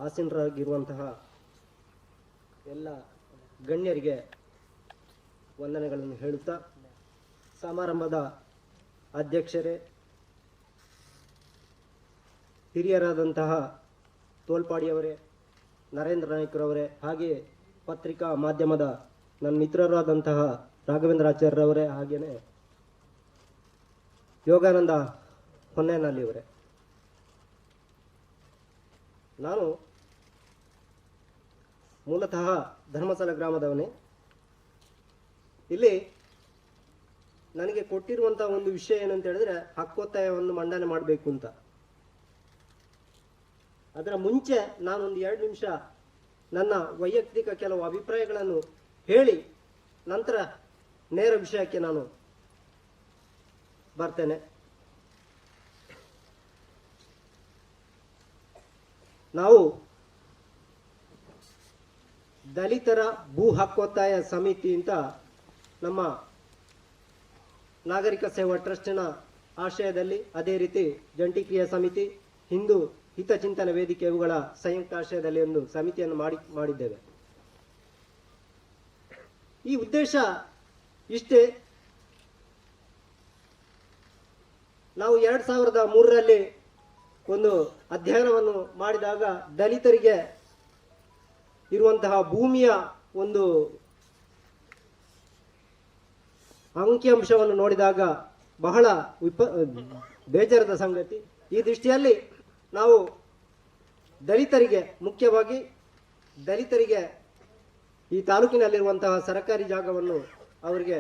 ಆಸೀನರಾಗಿರುವಂತಹ ಎಲ್ಲ ಗಣ್ಯರಿಗೆ ವಂದನೆಗಳನ್ನು ಹೇಳುತ್ತಾ, ಸಮಾರಂಭದ ಅಧ್ಯಕ್ಷರೇ, ಹಿರಿಯರಾದಂತಹ ತೋಲ್ಪಾಡಿಯವರೇ, ನರೇಂದ್ರ ನಾಯ್ಕರವರೇ, ಹಾಗೆಯೇ ಪತ್ರಿಕಾ ಮಾಧ್ಯಮದ ನನ್ನ ಮಿತ್ರರಾದಂತಹ ರಾಘವೇಂದ್ರಾಚಾರ್ಯವರೇ, ಹಾಗೆಯೇ ಯೋಗಾನಂದ ಹೊನ್ನೇನಲ್ಲಿಯವರೇ, ನಾನು ಮೂಲತಃ ಧರ್ಮಸ್ಥಳ ಗ್ರಾಮದವನೇ. ಇಲ್ಲಿ ನನಗೆ ಕೊಟ್ಟಿರುವಂತಹ ಒಂದು ವಿಷಯ ಏನಂತ ಹೇಳಿದ್ರೆ, ಹಕ್ಕೊತ್ತಾಯವನ್ನು ಮಂಡನೆ ಮಾಡಬೇಕು ಅಂತ. ಅದರ ಮುಂಚೆ ನಾನೊಂದು 2 ನಿಮಿಷ ನನ್ನ ವೈಯಕ್ತಿಕ ಕೆಲವು ಅಭಿಪ್ರಾಯಗಳನ್ನು ಹೇಳಿ ನಂತರ ನೇರ ವಿಷಯಕ್ಕೆ ನಾನು ಬರ್ತೇನೆ. ನಾವು ದಲಿತರ ಭೂ ಹಕ್ಕೊತ್ತಾಯ ಸಮಿತಿ ಅಂತ ನಮ್ಮ ನಾಗರಿಕ ಸೇವಾ ಟ್ರಸ್ಟ್ನ ಆಶ್ರಯದಲ್ಲಿ, ಅದೇ ರೀತಿ ಜಂಟಿ ಕ್ರಿಯಾ ಸಮಿತಿ, ಹಿಂದೂ ಹಿತಚಿಂತನ ವೇದಿಕೆ ಇವುಗಳ ಸಂಯುಕ್ತ ಆಶ್ರಯದಲ್ಲಿ ಒಂದು ಸಮಿತಿಯನ್ನು ಮಾಡಿದ್ದೇವೆ. ಈ ಉದ್ದೇಶ ಇಷ್ಟೇ. ನಾವು 2003ರಲ್ಲಿ ಒಂದು ಅಧ್ಯಯನವನ್ನು ಮಾಡಿದಾಗ ದಲಿತರಿಗೆ ಇರುವಂತಹ ಭೂಮಿಯ ಒಂದು ಅಂಕಿಅಂಶವನ್ನು ನೋಡಿದಾಗ ಬಹಳ ಬೇಜಾರದ ಸಂಗತಿ. ಈ ದೃಷ್ಟಿಯಲ್ಲಿ ನಾವು ದಲಿತರಿಗೆ, ಮುಖ್ಯವಾಗಿ ದಲಿತರಿಗೆ ಈ ತಾಲೂಕಿನಲ್ಲಿರುವಂತಹ ಸರ್ಕಾರಿ ಜಾಗವನ್ನು ಅವರಿಗೆ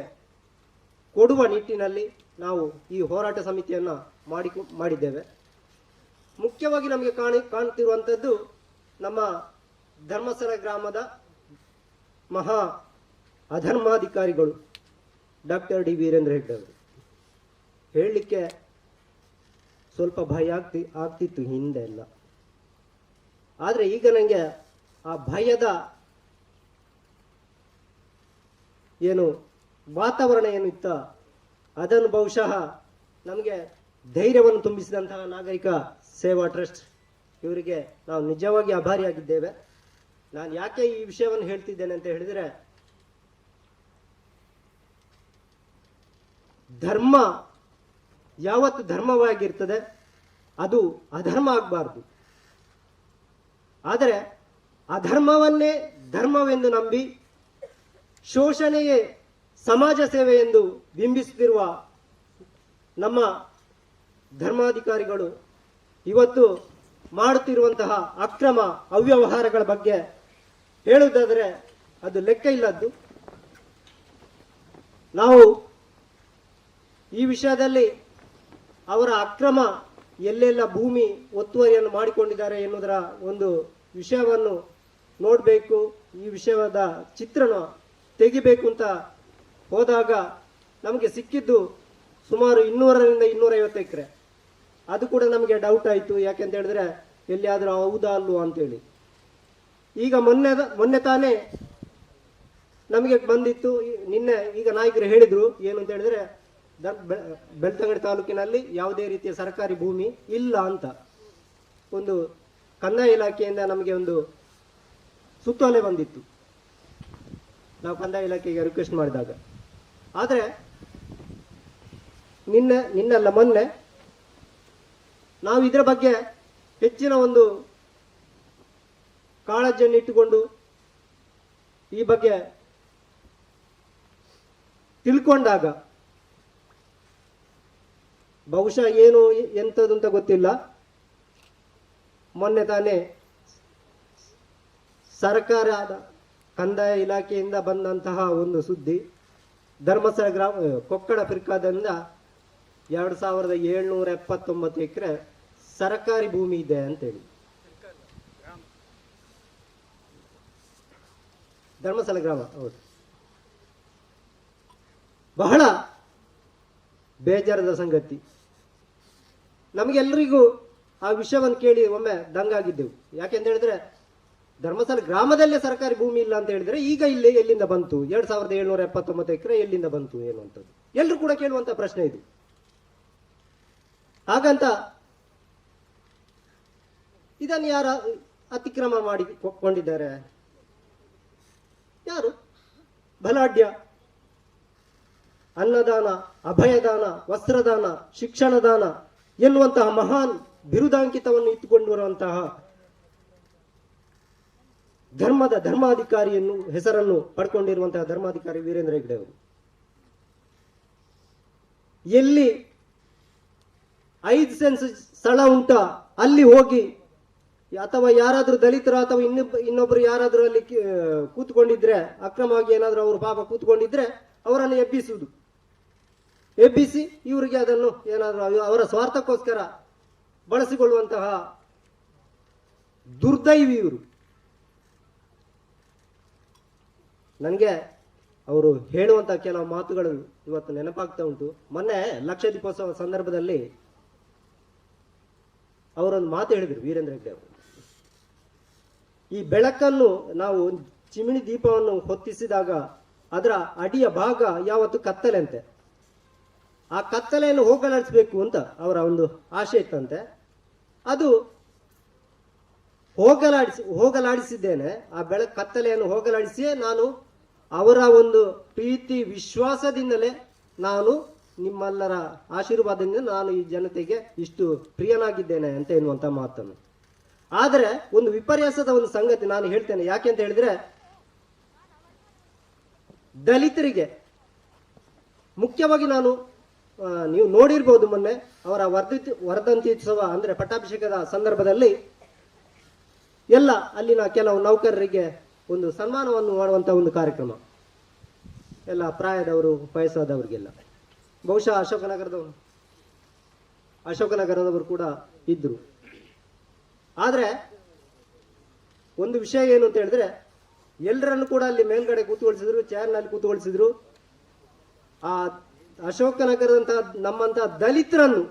ಕೊಡುವ ನಿಟ್ಟಿನಲ್ಲಿ ನಾವು ಈ ಹೋರಾಟ ಸಮಿತಿಯನ್ನು ಮಾಡಿದ್ದೇವೆ. ಮುಖ್ಯವಾಗಿ ನಮಗೆ ಕಾಣ್ತಿರುವಂಥದ್ದು ನಮ್ಮ ಧರ್ಮಸ್ಥಳ ಗ್ರಾಮದ ಮಹಾ ಅಧರ್ಮಾಧಿಕಾರಿಗಳು ಡಾಕ್ಟರ್ ಡಿ ವೀರೇಂದ್ರ ಹೆಗ್ಡೆ ಅವರು. ಹೇಳಲಿಕ್ಕೆ ಸ್ವಲ್ಪ ಭಯ ಆಗ್ತಿತ್ತು ಹಿಂದೆ ಎಲ್ಲ. ಆದರೆ ಈಗ ನನಗೆ ಆ ಭಯದ ಏನು ವಾತಾವರಣ ಏನಿತ್ತ ಅದನ್ನು ಬಹುಶಃ ನಮಗೆ ಧೈರ್ಯವನ್ನು ತುಂಬಿಸಿದಂತಹ ನಾಗರಿಕ ಸೇವಾ ಟ್ರಸ್ಟ್ ಇವರಿಗೆ ನಾವು ನಿಜವಾಗಿ ಆಭಾರಿಯಾಗಿದ್ದೇವೆ. ನಾನು ಯಾಕೆ ಈ ವಿಷಯವನ್ನು ಹೇಳ್ತಿದ್ದೇನೆ ಅಂತ ಹೇಳಿದರೆ, ಧರ್ಮ ಯಾವತ್ತು ಧರ್ಮವಾಗಿರ್ತದೆ, ಅದು ಅಧರ್ಮ ಆಗಬಾರ್ದು. ಆದರೆ ಅಧರ್ಮವನ್ನೇ ಧರ್ಮವೆಂದು ನಂಬಿ ಶೋಷಣೆಯೇ ಸಮಾಜ ಸೇವೆ ಎಂದು ಬಿಂಬಿಸುತ್ತಿರುವ ನಮ್ಮ ಧರ್ಮಾಧಿಕಾರಿಗಳು ಇವತ್ತು ಮಾಡುತ್ತಿರುವಂತಹ ಅಕ್ರಮ ಅವ್ಯವಹಾರಗಳ ಬಗ್ಗೆ ಹೇಳುವುದಾದರೆ ಅದು ಲೆಕ್ಕ ಇಲ್ಲದ್ದು. ನಾವು ಈ ವಿಷಯದಲ್ಲಿ ಅವರ ಅಕ್ರಮ ಎಲ್ಲೆಲ್ಲ ಭೂಮಿ ಒತ್ತುವರಿಯನ್ನು ಮಾಡಿಕೊಂಡಿದ್ದಾರೆ ಎನ್ನುವುದರ ಒಂದು ವಿಷಯವನ್ನು ನೋಡಬೇಕು, ಈ ವಿಷಯದ ಚಿತ್ರಣ ತೆಗಿಬೇಕು ಅಂತ ಹೋದಾಗ ನಮಗೆ ಸಿಕ್ಕಿದ್ದು ಸುಮಾರು 200ರಿಂದ 250 ಎಕರೆ. ಅದು ಕೂಡ ನಮಗೆ ಡೌಟ್ ಆಯಿತು. ಯಾಕೆಂತ ಹೇಳಿದ್ರೆ ಎಲ್ಲಿಯಾದರೂ ಹೌದಾ ಅಲ್ವಾ ಅಂತೇಳಿ. ಈಗ ಮೊನ್ನೆ ತಾನೇ ನಮಗೆ ಬಂದಿತ್ತು, ನಿನ್ನೆ ಈಗ ನಾಯಕರು ಹೇಳಿದ್ರು ಏನು ಅಂತ ಹೇಳಿದ್ರೆ, ಬೆಳ್ತಂಗಡಿ ತಾಲೂಕಿನಲ್ಲಿ ಯಾವುದೇ ರೀತಿಯ ಸರ್ಕಾರಿ ಭೂಮಿ ಇಲ್ಲ ಅಂತ ಒಂದು ಕಂದಾಯ ಇಲಾಖೆಯಿಂದ ನಮಗೆ ಒಂದು ಸುತ್ತೋಲೆ ಬಂದಿತ್ತು, ನಾವು ಕಂದಾಯ ಇಲಾಖೆಗೆ ರಿಕ್ವೆಸ್ಟ್ ಮಾಡಿದಾಗ. ಆದರೆ ನಿನ್ನೆಲ್ಲ ಮೊನ್ನೆ ನಾವು ಇದರ ಬಗ್ಗೆ ಹೆಚ್ಚಿನ ಒಂದು ಕಾಳಜಿಯನ್ನು ಇಟ್ಟುಕೊಂಡು ಈ ಬಗ್ಗೆ ತಿಳ್ಕೊಂಡಾಗ ಬಹುಶಃ ಏನು ಎಂಥದ್ದು ಅಂತ ಗೊತ್ತಿಲ್ಲ, ಮೊನ್ನೆ ತಾನೇ ಸರ್ಕಾರದ ಕಂದಾಯ ಇಲಾಖೆಯಿಂದ ಬಂದಂತಹ ಒಂದು ಸುದ್ದಿ, ಧರ್ಮಸ್ಥಳ ಗ್ರಾಮ ಕೊಕ್ಕಡ ಫಿರ್ಕಾದಿಂದ 2779 ಎಕರೆ ಸರ್ಕಾರಿ ಭೂಮಿ ಇದೆ ಅಂತೇಳಿ. ಧರ್ಮಸ್ಥಳ ಗ್ರಾಮ, ಹೌದು. ಬಹಳ ಬೇಜಾರದ ಸಂಗತಿ. ನಮಗೆಲ್ಲರಿಗೂ ಆ ವಿಷಯವನ್ನು ಕೇಳಿ ಒಮ್ಮೆ ದಂಗಾಗಿದ್ದೆವು. ಯಾಕೆಂತ ಹೇಳಿದ್ರೆ, ಧರ್ಮಸ್ಥಳ ಗ್ರಾಮದಲ್ಲೇ ಸರ್ಕಾರಿ ಭೂಮಿ ಇಲ್ಲ ಅಂತ ಹೇಳಿದ್ರೆ ಈಗ ಇಲ್ಲಿ ಎಲ್ಲಿಂದ ಬಂತು 2779 ಎಕರೆ ಎಲ್ಲಿಂದ ಬಂತು ಎನ್ನುವಂಥದ್ದು ಎಲ್ಲರೂ ಕೂಡ ಕೇಳುವಂತ ಪ್ರಶ್ನೆ ಇದು. ಹಾಗಂತ ಇದನ್ನು ಅತಿಕ್ರಮ ಮಾಡಿಕೊಂಡಿದ್ದಾರೆ? ಯಾರು? ಬಲಾಢ್ಯ. ಅನ್ನದಾನ, ಅಭಯದಾನ, ವಸ್ತ್ರದಾನ, ಶಿಕ್ಷಣದಾನ ಎನ್ನುವಂತಹ ಮಹಾನ್ ಬಿರುದಾಂಕಿತವನ್ನು ಇಟ್ಟುಕೊಂಡಿರುವಂತಹ ಧರ್ಮಾಧಿಕಾರಿಯನ್ನು ಹೆಸರನ್ನು ಪಡ್ಕೊಂಡಿರುವಂತಹ ಧರ್ಮಾಧಿಕಾರಿ ವೀರೇಂದ್ರ ಹೆಗ್ಗಡೆ ಅವರು. ಎಲ್ಲಿ 5 ಸೆನ್ಸ್ ಸ್ಥಳ ಉಂಟ ಅಲ್ಲಿ ಹೋಗಿ, ಅಥವಾ ಯಾರಾದ್ರೂ ದಲಿತರು ಅಥವಾ ಇನ್ನೊಬ್ರು ಯಾರಾದ್ರೂ ಅಲ್ಲಿ ಕೂತ್ಕೊಂಡಿದ್ರೆ, ಅಕ್ರಮವಾಗಿ ಏನಾದ್ರೂ ಅವರು ಪಾಪ ಕೂತ್ಕೊಂಡಿದ್ರೆ ಅವರನ್ನು ಎಬ್ಬಿಸಿ ಇವರಿಗೆ ಅದನ್ನು ಏನಾದ್ರೂ ಅವರ ಸ್ವಾರ್ಥಕ್ಕೋಸ್ಕರ ಬಳಸಿಕೊಳ್ಳುವಂತಹ ದುರ್ದೈವಿ ಇವರು. ನನಗೆ ಅವರು ಹೇಳುವಂತಹ ಕೆಲವು ಮಾತುಗಳು ಇವತ್ತು ನೆನಪಾಗ್ತಾ ಉಂಟು. ಮೊನ್ನೆ ಲಕ್ಷ ದೀಪೋತ್ಸವ ಸಂದರ್ಭದಲ್ಲಿ ಅವರೊಂದು ಮಾತು ಹೇಳಿದರು ವೀರೇಂದ್ರ ಹೆಗ್ಗಡೆ ಅವರು. ಈ ಬೆಳಕನ್ನು ನಾವು ಚಿಮಿಣಿ ದೀಪವನ್ನು ಹೊತ್ತಿಸಿದಾಗ ಅದರ ಅಡಿಯ ಭಾಗ ಯಾವತ್ತು ಕತ್ತಲೆ ಅಂತೆ. ಆ ಕತ್ತಲೆಯನ್ನು ಹೋಗಲಾಡಿಸಬೇಕು ಅಂತ ಅವರ ಒಂದು ಆಶೆ ಇತ್ತಂತೆ. ಅದು ಹೋಗಲಾಡಿಸಿದ್ದೇನೆ. ಆ ಕತ್ತಲೆಯನ್ನು ಹೋಗಲಾಡಿಸಿಯೇ ನಾನು ಅವರ ಒಂದು ಪ್ರೀತಿ ವಿಶ್ವಾಸದಿಂದಲೇ ನಾನು ನಿಮ್ಮೆಲ್ಲರ ಆಶೀರ್ವಾದದಿಂದ ನಾನು ಈ ಜನತೆಗೆ ಇಷ್ಟು ಪ್ರಿಯನಾಗಿದ್ದೇನೆ ಅಂತ ಎನ್ನುವಂತ ಮಾತನ್ನು. ಆದರೆ ಒಂದು ವಿಪರ್ಯಾಸದ ಒಂದು ಸಂಗತಿ ನಾನು ಹೇಳ್ತೇನೆ. ಯಾಕೆ ಅಂತ ಹೇಳಿದ್ರೆ, ದಲಿತರಿಗೆ ಮುಖ್ಯವಾಗಿ ನೀವು ನೋಡಿರ್ಬೋದು, ಮೊನ್ನೆ ಅವರ ವರ್ಧಂತ್ಯೋತ್ಸವ ಅಂದ್ರೆ ಪಟ್ಟಾಭಿಷೇಕದ ಸಂದರ್ಭದಲ್ಲಿ ಎಲ್ಲ ಅಲ್ಲಿನ ಕೆಲವು ನೌಕರರಿಗೆ ಒಂದು ಸನ್ಮಾನವನ್ನು ಮಾಡುವಂತ ಒಂದು ಕಾರ್ಯಕ್ರಮ, ಎಲ್ಲ ಪ್ರಾಯದವರು ವಯಸ್ಸಾದವರಿಗೆಲ್ಲ. ಬಹುಶಃ ಅಶೋಕನಗರದವರು ಕೂಡ ಇದ್ರು. ಆದ್ರೆ ಒಂದು ವಿಷಯ ಏನು ಅಂತ ಹೇಳಿದ್ರೆ, ಎಲ್ಲರನ್ನು ಕೂಡ ಅಲ್ಲಿ ಮೇಲ್ಗಡೆ ಕೂತ್ಕೊಳಿಸಿದ್ರು, ಚೇರ್ನಲ್ಲಿ ಕೂತ್ಕೊಳಿಸಿದ್ರು. ಆ ಅಶೋಕನಗರದಂತಹ ನಮ್ಮಂತಹ ದಲಿತರನ್ನು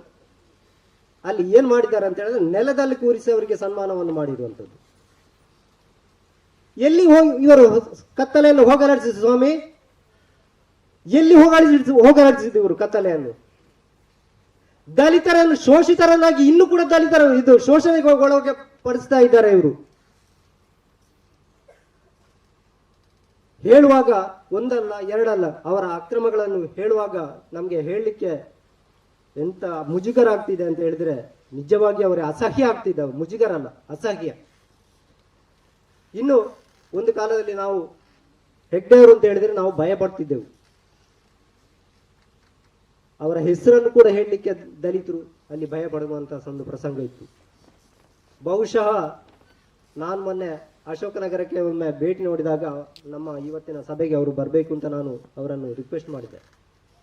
ಅಲ್ಲಿ ಏನ್ ಮಾಡಿದ್ದಾರೆ ಅಂತ ಹೇಳಿದ್ರೆ, ನೆಲದಲ್ಲಿ ಕೂರಿಸಿ ಅವರಿಗೆ ಸನ್ಮಾನವನ್ನು ಮಾಡಿರುವಂಥದ್ದು. ಎಲ್ಲಿ ಹೋಗಿ ಇವರು ಕತ್ತಲೆಯನ್ನು ಹೋಗಲಾಡಿಸಿದ್ರು ಸ್ವಾಮಿ? ಎಲ್ಲಿ ಹೋಗಲಾಡಿಸಿದ್ರು ಇವರು ಕತ್ತಲೆಯನ್ನು? ದಲಿತರನ್ನು ಶೋಷಿತರನ್ನಾಗಿ ಇನ್ನೂ ಕೂಡ ದಲಿತರ ಇದು ಶೋಷಣೆಗೆ ಒಳಗೆ ಪಡಿಸ್ತಾ ಇದ್ದಾರೆ ಇವರು. ಹೇಳುವಾಗ ಒಂದಲ್ಲ ಎರಡಲ್ಲ ಅವರ ಅಕ್ರಮಗಳನ್ನು ಹೇಳುವಾಗ ನಮ್ಗೆ ಹೇಳಲಿಕ್ಕೆ ಎಂತ ಮುಜುಗರ ಆಗ್ತಿದೆ ಅಂತ ಹೇಳಿದ್ರೆ, ನಿಜವಾಗಿ ಅವರೇ ಅಸಹ್ಯ ಆಗ್ತಿದ್ದಾವೆ. ಮುಜುಗರ ಅಲ್ಲ, ಅಸಹ್ಯ. ಇನ್ನು ಒಂದು ಕಾಲದಲ್ಲಿ ನಾವು ಹೆಗ್ಡೆಯವರು ಅಂತ ಹೇಳಿದ್ರೆ ನಾವು ಭಯ ಪಡ್ತಿದ್ದೆವು. ಅವರ ಹೆಸರನ್ನು ಕೂಡ ಹೇಳಲಿಕ್ಕೆ ದಲಿತರು ಅಲ್ಲಿ ಭಯ ಪಡುವಂತಹ ಒಂದು ಪ್ರಸಂಗ ಇತ್ತು. ಬಹುಶಃ ನಾನು ಮೊನ್ನೆ ಅಶೋಕನಗರಕ್ಕೆ ಒಮ್ಮೆ ಭೇಟಿ ನೋಡಿದಾಗ ನಮ್ಮ ಇವತ್ತಿನ ಸಭೆಗೆ ಅವರು ಬರಬೇಕು ಅಂತ ನಾನು ಅವರನ್ನು ರಿಕ್ವೆಸ್ಟ್ ಮಾಡಿದ್ದೆ.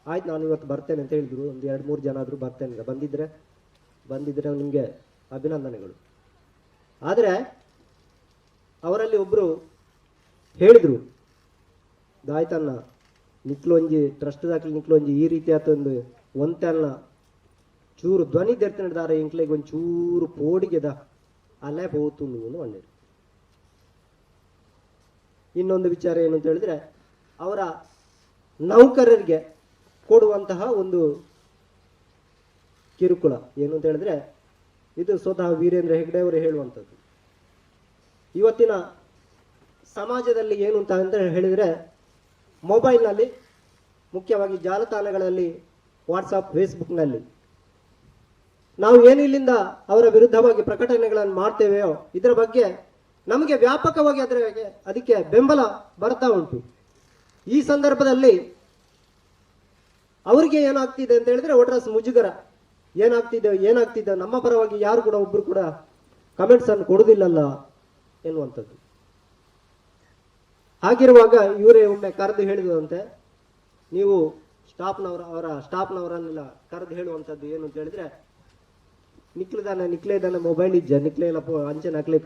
ಆಯ್ತು, ನಾನು ಇವತ್ತು ಬರ್ತೇನೆ ಅಂತ ಹೇಳಿದ್ರು. ಒಂದು 2-3 ಜನ ಆದರೂ ಬರ್ತೇನೆ, ಬಂದಿದ್ರೆ ನಿಮಗೆ ಅಭಿನಂದನೆಗಳು. ಆದರೆ ಅವರಲ್ಲಿ ಒಬ್ರು ಹೇಳಿದ್ರು, ದಾಯ್ತನ್ನ ನಿಕ್ಲೊಂಜಿ ಟ್ರಸ್ಟ್ ದಾಖಲೆ ನಿಕ್ಲೊಂಜಿ ಈ ರೀತಿಯಾದ ಒಂದು ಒಂತೆಲ್ಲ ಚೂರು ಧ್ವನಿ ತೆರ್ತಿದ್ದಾರೆ ಇಂಕ್ಲೆಗೆ ಒಂದು ಚೂರು ಪೋಡಿಗೆದ ಅಲ್ಲೇ ಹೋತು ನೀವು ಅಂದಿರು. ಇನ್ನೊಂದು ವಿಚಾರ ಏನು ಅಂತ ಹೇಳಿದ್ರೆ, ಅವರ ನೌಕರರಿಗೆ ಕೊಡುವಂತಹ ಒಂದು ಕಿರುಕುಳ ಏನು ಅಂತ ಹೇಳಿದ್ರೆ, ಇದು ಸ್ವತಃ ವೀರೇಂದ್ರ ಹೆಗ್ಗಡೆ ಅವರು ಹೇಳುವಂಥದ್ದು. ಇವತ್ತಿನ ಸಮಾಜದಲ್ಲಿ ಏನು ಅಂತ ಹೇಳಿದ್ರೆ, ಮೊಬೈಲ್ನಲ್ಲಿ ಮುಖ್ಯವಾಗಿ ಜಾಲತಾಣಗಳಲ್ಲಿ ವಾಟ್ಸಪ್, ಫೇಸ್ಬುಕ್ನಲ್ಲಿ ನಾವು ಏನು ಇಲ್ಲಿಂದ ಅವರ ವಿರುದ್ಧವಾಗಿ ಪ್ರಕಟಣೆಗಳನ್ನು ಮಾಡ್ತೇವೆಯೋ ಇದರ ಬಗ್ಗೆ ನಮಗೆ ವ್ಯಾಪಕವಾಗಿ ಅದಕ್ಕೆ ಬೆಂಬಲ ಬರ್ತಾ ಉಂಟು. ಈ ಸಂದರ್ಭದಲ್ಲಿ ಅವರಿಗೆ ಏನಾಗ್ತಿದೆ ಅಂತ ಹೇಳಿದ್ರೆ ಒಟ್ರಾಸ್ ಮುಜುಗರ. ಏನಾಗ್ತಿದೆ ನಮ್ಮ ಪರವಾಗಿ ಯಾರು ಕೂಡ ಒಬ್ರು ಕೂಡ ಕಮೆಂಟ್ಸ್ ಅನ್ನು ಕೊಡುವುದಿಲ್ಲಲ್ಲ ಎನ್ನುವಂಥದ್ದು. ಹಾಗಿರುವಾಗ ಇವರೇ ಒಮ್ಮೆ ಕರೆದು ಹೇಳಿದಂತೆ, ನೀವು ಅವರ ಸ್ಟಾಫ್ನವರನ್ನೆಲ್ಲ ಕರೆದು ಹೇಳುವಂಥದ್ದು ಏನು ಅಂತ ಹೇಳಿದ್ರೆ, ನಿಕ್ಲೇದಾನೆ ಮೊಬೈಲ್ ಇಜ್ಜ ನಿಕ್ಲೆ ಎಲ್ಲ ಅಂಚೆನ ಹಾಕ್ಲಿ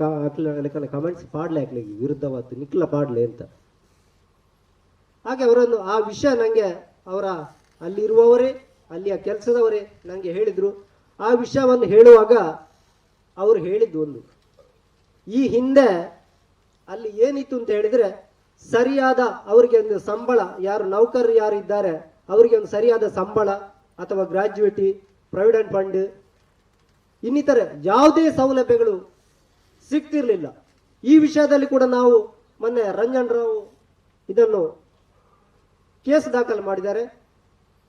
ಕಮೆಂಟ್ಸ್ ಪಾಡ್ಲೆ ಹಾಕ್ಲಿ ವಿರುದ್ಧವಾದ್ದು ನಿಕ್ಲ ಪಾಡ್ಲೆ ಅಂತ. ಹಾಗೆ ಅವರನ್ನು ಆ ವಿಷಯ ನಂಗೆ ಅವರ ಅಲ್ಲಿರುವವರೇ ಅಲ್ಲಿಯ ಕೆಲಸದವರೇ ನಂಗೆ ಹೇಳಿದ್ರು. ಆ ವಿಷಯವನ್ನು ಹೇಳುವಾಗ ಅವರು ಹೇಳಿದ್ದು ಒಂದು, ಈ ಹಿಂದೆ ಅಲ್ಲಿ ಏನಿತ್ತು ಅಂತ ಹೇಳಿದ್ರೆ, ಸರಿಯಾದ ಅವರಿಗೆ ಒಂದು ಸಂಬಳ, ಯಾರು ನೌಕರರು ಯಾರು ಇದ್ದಾರೆ ಅವರಿಗೆ ಒಂದು ಸರಿಯಾದ ಸಂಬಳ ಅಥವಾ ಗ್ರಾಜ್ಯುಯಿಟಿ, ಪ್ರಾವಿಡೆಂಟ್ ಫಂಡ್, ಇನ್ನಿತರ ಯಾವುದೇ ಸೌಲಭ್ಯಗಳು ಸಿಗ್ತಿರ್ಲಿಲ್ಲ. ಈ ವಿಷಯದಲ್ಲಿ ಕೂಡ ನಾವು ಮೊನ್ನೆ ರಂಜನ್ ರಾವ್ ಇದನ್ನು ಕೇಸ್ ದಾಖಲು ಮಾಡಿದ್ದಾರೆ.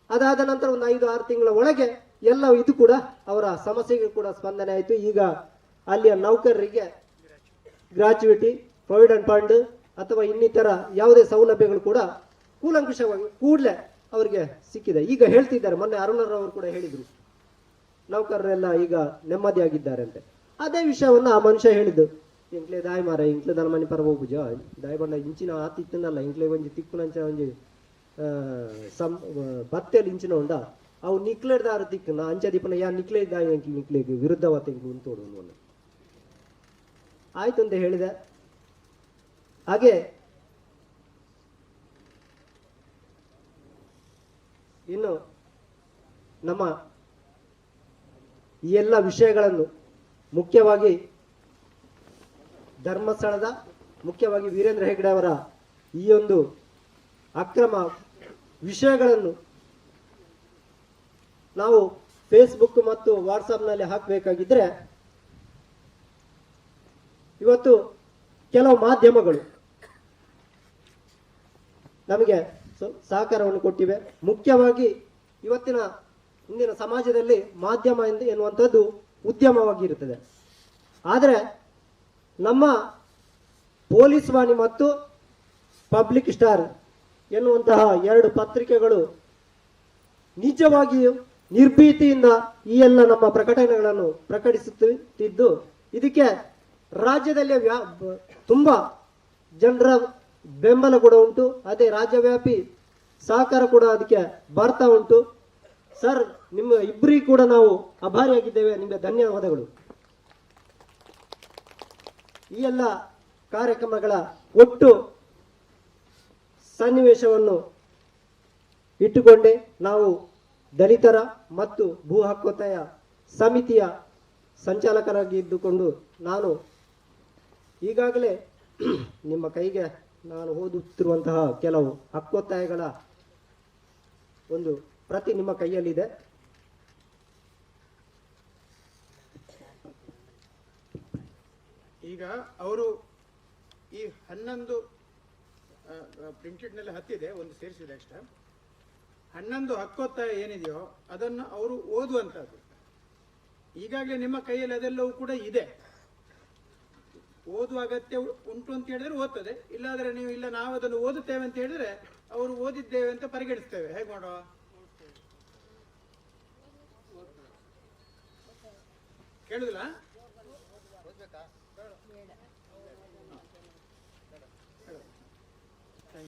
ಅದಾದ ನಂತರ ಒಂದು 5-6 ತಿಂಗಳ ಒಳಗೆ ಎಲ್ಲ ಇದು ಕೂಡ ಅವರ ಸಮಸ್ಯೆಗೆ ಕೂಡ ಸ್ಪಂದನೆ ಆಯಿತು. ಈಗ ಅಲ್ಲಿಯ ನೌಕರರಿಗೆ ಗ್ರಾಚ್ಯುಯಿಟಿ, ಪ್ರಾವಿಡೆಂಟ್ ಫಂಡ್ ಅಥವಾ ಇನ್ನಿತರ ಯಾವುದೇ ಸೌಲಭ್ಯಗಳು ಕೂಡ ಕೂಲಂಕುಷವಾಗಿ ಕೂಡಲೇ ಅವರಿಗೆ ಸಿಕ್ಕಿದೆ. ಈಗ ಹೇಳ್ತಿದ್ದಾರೆ, ಮೊನ್ನೆ ಅರುಣರವರು ಕೂಡ ಹೇಳಿದ್ರು, ನೌಕರರೆಲ್ಲ ಈಗ ನೆಮ್ಮದಿಯಾಗಿದ್ದಾರೆ ಅಂತೆ. ಅದೇ ವಿಷಯವನ್ನು ಆ ಮನುಷ್ಯ ಹೇಳಿದ್ದು, ಇಂಕ್ಲೆ ದಾಯ್ ಮಾರ ಇಂಕ್ಲೆ ದನ ಮನೆ ಪರ ಹೋಗುಜ ದಾಯ್ ಬಂಡ ಇಂಚಿನ ಆತಿತ್ತನಲ್ಲ ಇಂಕ್ಲೆ ಒಂಜಿ ತಿಕ್ಕುನಂಚ ಒಂಜಿ ಬತ್ತೆಯಲ್ಲಿ ಇಂಚಿನ ಉಂಡ ಅವು ನಿಕ್ಲೆಡ್ದಾರು ತಿಕ್ಕನ ಅಂಚ ದೀಪನ ಯಾ ನಿಕ್ಲೆ ದಾಯ್ ಅಂಕಿ ನಿಕ್ಲೆಗೆ ವಿರುದ್ಧವಾದ ಉಂಟೋಡು ಆಯ್ತು ಅಂತ ಹೇಳಿದೆ. ಹಾಗೆ ಇನ್ನು ನಮ್ಮ ಈ ಎಲ್ಲ ವಿಷಯಗಳನ್ನು ಮುಖ್ಯವಾಗಿ ಧರ್ಮಸ್ಥಳದ ಮುಖ್ಯವಾಗಿ ವೀರೇಂದ್ರ ಹೆಗ್ಗಡೆ ಅವರ ಈ ಒಂದು ಅಕ್ರಮ ವಿಷಯಗಳನ್ನು ನಾವು ಫೇಸ್ಬುಕ್ ಮತ್ತು ವಾಟ್ಸಪ್ನಲ್ಲಿ ಹಾಕಬೇಕಾಗಿದ್ರೆ ಇವತ್ತು ಕೆಲವು ಮಾಧ್ಯಮಗಳು ನಮಗೆ ಸಹಕಾರವನ್ನು ಕೊಟ್ಟಿವೆ. ಮುಖ್ಯವಾಗಿ ಇಂದಿನ ಸಮಾಜದಲ್ಲಿ ಮಾಧ್ಯಮ ಎನ್ನುವಂಥದ್ದು ಉದ್ಯಮವಾಗಿರುತ್ತದೆ. ಆದರೆ ನಮ್ಮ ಪೊಲೀಸ್ ವಾಣಿ ಮತ್ತು ಪಬ್ಲಿಕ್ ಸ್ಟಾರ್ ಎನ್ನುವಂತಹ 2 ಪತ್ರಿಕೆಗಳು ನಿಜವಾಗಿಯೂ ನಿರ್ಭೀತಿಯಿಂದ ಈ ಎಲ್ಲ ನಮ್ಮ ಪ್ರಕಟಣೆಗಳನ್ನು ಪ್ರಕಟಿಸುತ್ತಿದ್ದು ಇದಕ್ಕೆ ರಾಜ್ಯದಲ್ಲಿ ತುಂಬಾ ಜನರ ಬೆಂಬಲ ಕೂಡ ಉಂಟು. ಅದೇ ರಾಜ್ಯವ್ಯಾಪಿ ಸಹಕಾರ ಕೂಡ ಅದಕ್ಕೆ ಬರ್ತಾ ಉಂಟು. ಸರ್, ನಿಮ್ಮ ಇಬ್ಬರಿಗೂ ಕೂಡ ನಾವು ಆಭಾರಿಯಾಗಿದ್ದೇವೆ. ನಿಮಗೆ ಧನ್ಯವಾದಗಳು. ಈ ಎಲ್ಲ ಕಾರ್ಯಕ್ರಮಗಳ ಒಟ್ಟು ಸನ್ನಿವೇಶವನ್ನು ಇಟ್ಟುಕೊಂಡೇ ನಾವು ದಲಿತರ ಮತ್ತು ಭೂ ಹಕ್ಕೊತ್ತಾಯ ಸಮಿತಿಯ ಸಂಚಾಲಕರಾಗಿ ಇದ್ದುಕೊಂಡು ನಾನು ಈಗಾಗಲೇ ನಿಮ್ಮ ಕೈಗೆ ನಾನು ಓದುತ್ತಿರುವಂತಹ ಕೆಲವು ಹಕ್ಕೊತ್ತಾಯಗಳ ಒಂದು ಪ್ರತಿ ನಿಮ್ಮ ಕೈಯಲ್ಲಿದೆ. ಈಗ ಅವರು ಈ 11 ಪ್ರಿಂಟೆಡ್ನಲ್ಲಿ ಹತ್ತಿದೆ, ಒಂದು ಸೇರಿಸಿದೆ ಅಷ್ಟ. 11 ಹಕ್ಕೊತ್ತಾಯ ಏನಿದೆಯೋ ಅದನ್ನು ಅವರು ಓದುವಂಥದ್ದು. ಈಗಾಗಲೇ ನಿಮ್ಮ ಕೈಯಲ್ಲಿ ಅದೆಲ್ಲವೂ ಕೂಡ ಇದೆ. ಓದುವ ಅಗತ್ಯ ಉಂಟು ಅಂತ ಹೇಳಿದ್ರೆ ಓದ್ತದೆ, ಇಲ್ಲಾದ್ರೆ ನೀವು ಇಲ್ಲ ನಾವು ಅದನ್ನು ಓದುತ್ತೇವೆ ಅಂತ ಹೇಳಿದ್ರೆ ಅವರು ಓದಿದ್ದೇವೆ ಅಂತ ಪರಿಗಣಿಸ್ತೇವೆ. ಹೇಗೆ ಮಾಡುವ? ಕೇಳುದಿಲ್ಲ?